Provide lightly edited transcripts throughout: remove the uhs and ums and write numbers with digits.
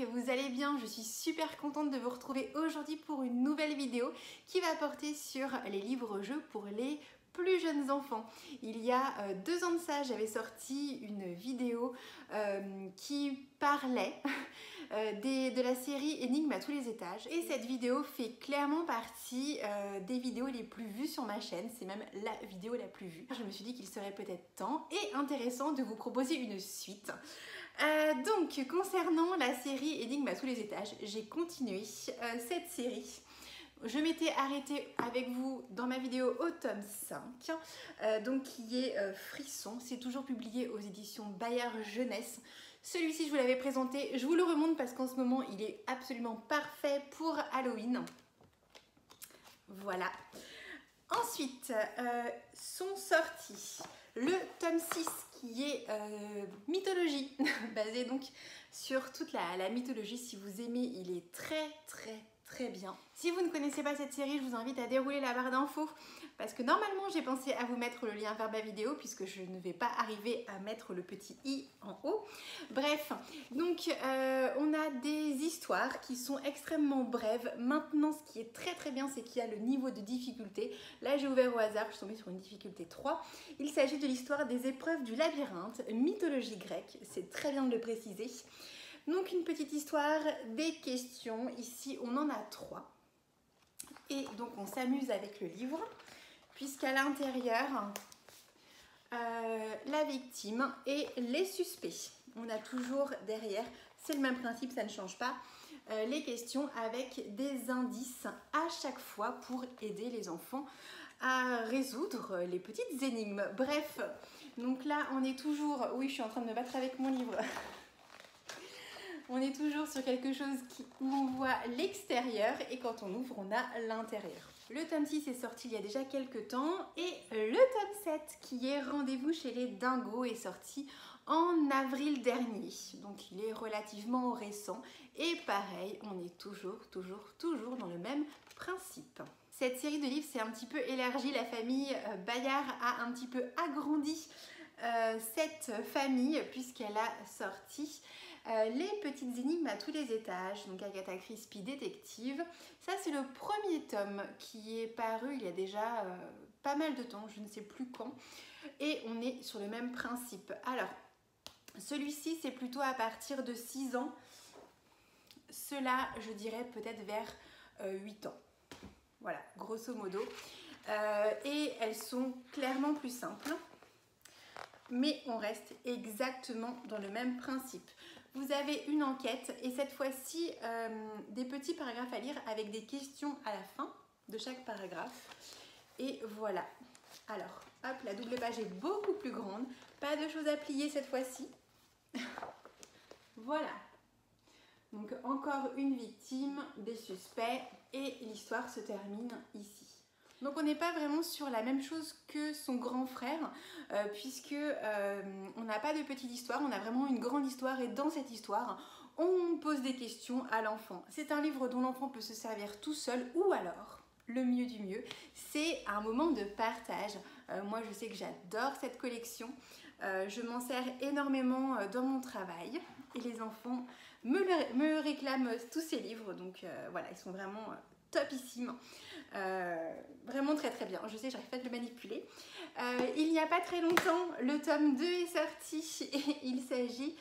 que vous allez bien. Je suis super contente de vous retrouver aujourd'hui pour une nouvelle vidéo qui va porter sur les livres-jeux pour les plus jeunes enfants. Il y a 2 ans de ça, j'avais sorti une vidéo qui parlait de la série Énigmes à tous les étages. Et cette vidéo fait clairement partie des vidéos les plus vues sur ma chaîne. C'est même la vidéo la plus vue. Je me suis dit qu'il serait peut-être temps et intéressant de vous proposer une suite. Donc, concernant la série Énigmes à tous les étages, j'ai continué cette série. Je m'étais arrêtée avec vous dans ma vidéo au tome 5, donc qui est Frisson. C'est toujours publié aux éditions Bayard Jeunesse. Celui-ci, je vous l'avais présenté, je vous le remonte parce qu'en ce moment, il est absolument parfait pour Halloween. Voilà. Ensuite, sont sortis le tome 6 qui est mythologie, basé donc sur toute la mythologie. Si vous aimez, il est très bien. Si vous ne connaissez pas cette série, je vous invite à dérouler la barre d'infos parce que normalement j'ai pensé à vous mettre le lien vers ma vidéo puisque je ne vais pas arriver à mettre le petit i en haut. Bref, donc on a des histoires qui sont extrêmement brèves. Maintenant, ce qui est très bien, c'est qu'il y a le niveau de difficulté. Là, j'ai ouvert au hasard, je suis tombée sur une difficulté 3. Il s'agit de l'histoire des épreuves du labyrinthe, mythologie grecque, c'est très bien de le préciser. Donc une petite histoire, des questions, ici on en a 3. Et donc on s'amuse avec le livre, puisqu'à l'intérieur, la victime et les suspects. On a toujours derrière, c'est le même principe, ça ne change pas, les questions avec des indices à chaque fois pour aider les enfants à résoudre les petites énigmes. Bref, donc là on est toujours, oui je suis en train de me battre avec mon livre. On est toujours sur quelque chose où on voit l'extérieur et quand on ouvre, on a l'intérieur. Le tome 6 est sorti il y a déjà quelques temps et le tome 7 qui est Rendez-vous chez les Dingos est sorti en avril dernier. Donc il est relativement récent et pareil, on est toujours dans le même principe. Cette série de livres s'est un petit peu élargie, la famille Bayard a un petit peu agrandi cette famille puisqu'elle a sorti les petites énigmes à tous les étages, donc Agatha Christie détective. Ça c'est le premier tome qui est paru il y a déjà pas mal de temps, je ne sais plus quand, et on est sur le même principe. Alors celui-ci c'est plutôt à partir de 6 ans, cela je dirais peut-être vers 8 ans, voilà grosso modo, et elles sont clairement plus simples. Mais on reste exactement dans le même principe. Vous avez une enquête et cette fois-ci des petits paragraphes à lire avec des questions à la fin de chaque paragraphe. Et voilà. Alors, hop, la double page est beaucoup plus grande. Pas de choses à plier cette fois-ci. Voilà. Donc encore une victime, des suspects et l'histoire se termine ici. Donc on n'est pas vraiment sur la même chose que son grand frère, puisque on n'a pas de petite histoire, on a vraiment une grande histoire et dans cette histoire, on pose des questions à l'enfant. C'est un livre dont l'enfant peut se servir tout seul ou alors, le mieux du mieux, c'est un moment de partage. Moi je sais que j'adore cette collection, je m'en sers énormément dans mon travail et les enfants me réclament tous ces livres, donc voilà, ils sont vraiment topissime, vraiment très bien. Je sais, j'arrive pas à le manipuler. Il n'y a pas très longtemps, le tome 2 est sorti et il s'agit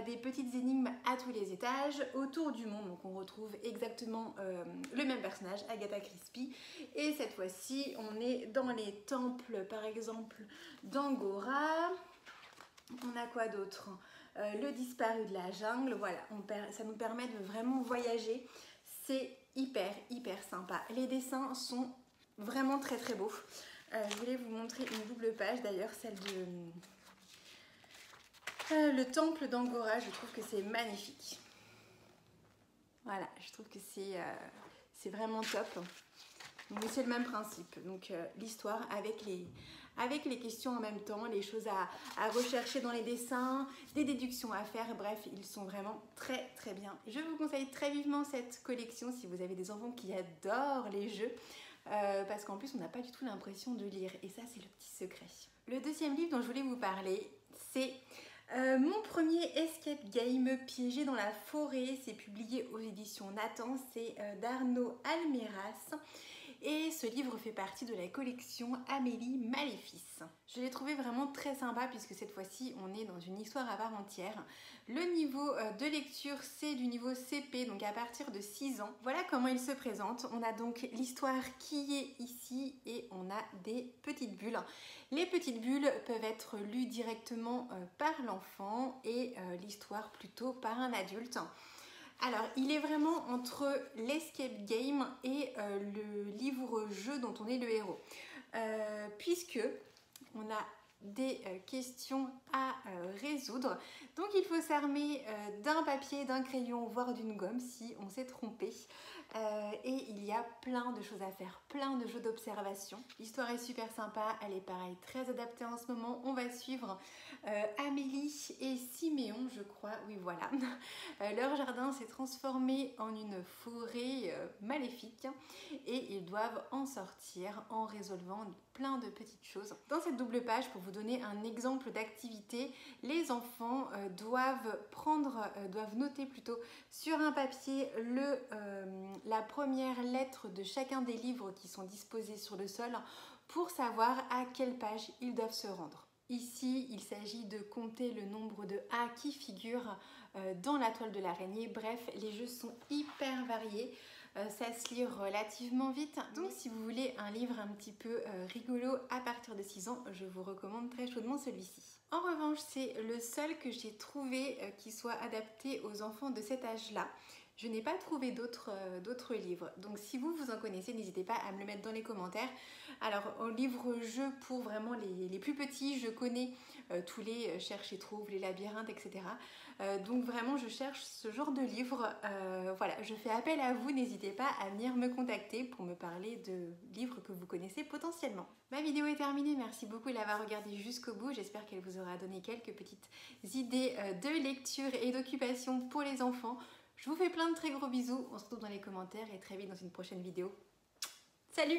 des petites énigmes à tous les étages autour du monde. Donc on retrouve exactement le même personnage, Agatha Christie, et cette fois-ci on est dans les temples par exemple d'Angora. On a quoi d'autre? Le disparu de la jungle. Voilà, ça nous permet de vraiment voyager. C'est hyper sympa. Les dessins sont vraiment très beaux. Je voulais vous montrer une double page d'ailleurs, celle de le temple d'Angora. Je trouve que c'est magnifique. Voilà, je trouve que c'est vraiment top. Mais c'est le même principe. Donc l'histoire avec les questions en même temps, les choses à rechercher dans les dessins, des déductions à faire, bref, ils sont vraiment très bien. Je vous conseille très vivement cette collection si vous avez des enfants qui adorent les jeux, parce qu'en plus on n'a pas du tout l'impression de lire, et ça c'est le petit secret. Le deuxième livre dont je voulais vous parler, c'est Mon premier escape game, Piégé dans la forêt, c'est publié aux éditions Nathan, c'est d'Arnaud Almeras. Et ce livre fait partie de la collection Amélie Maléfice. Je l'ai trouvé vraiment très sympa puisque cette fois-ci on est dans une histoire à part entière. Le niveau de lecture c'est du niveau CP, donc à partir de 6 ans. Voilà comment il se présente. On a donc l'histoire qui est ici et on a des petites bulles. Les petites bulles peuvent être lues directement par l'enfant et l'histoire plutôt par un adulte. Alors, il est vraiment entre l'escape game et le livre-jeu dont on est le héros. Puisque on a des questions à résoudre. Donc, il faut s'armer d'un papier, d'un crayon, voire d'une gomme si on s'est trompé. Et il y a plein de choses à faire, plein de jeux d'observation. L'histoire est super sympa, elle est pareil, très adaptée en ce moment. On va suivre Amélie et Siméon, je crois, oui voilà. Leur jardin s'est transformé en une forêt maléfique et ils doivent en sortir en résolvant plein de petites choses. Dans cette double page, pour vous donner un exemple d'activité, les enfants doivent noter plutôt sur un papier la première lettre de chacun des livres qui sont disposés sur le sol pour savoir à quelle page ils doivent se rendre. Ici, il s'agit de compter le nombre de A qui figurent dans la toile de l'araignée. Bref, les jeux sont hyper variés. Ça se lit relativement vite. Donc si vous voulez un livre un petit peu rigolo à partir de 6 ans, je vous recommande très chaudement celui-ci. En revanche, c'est le seul que j'ai trouvé qui soit adapté aux enfants de cet âge-là. Je n'ai pas trouvé d'autres livres. Donc si vous en connaissez, n'hésitez pas à me le mettre dans les commentaires. Alors en livre-jeu pour vraiment les plus petits, je connais tous les cherche et trouve, les labyrinthes, etc. Donc vraiment je cherche ce genre de livre. Voilà, je fais appel à vous, n'hésitez pas à venir me contacter pour me parler de livres que vous connaissez potentiellement. Ma vidéo est terminée, merci beaucoup de l'avoir regardée jusqu'au bout. J'espère qu'elle vous aura donné quelques petites idées de lecture et d'occupation pour les enfants. Je vous fais plein de très gros bisous, on se retrouve dans les commentaires et très vite dans une prochaine vidéo. Salut!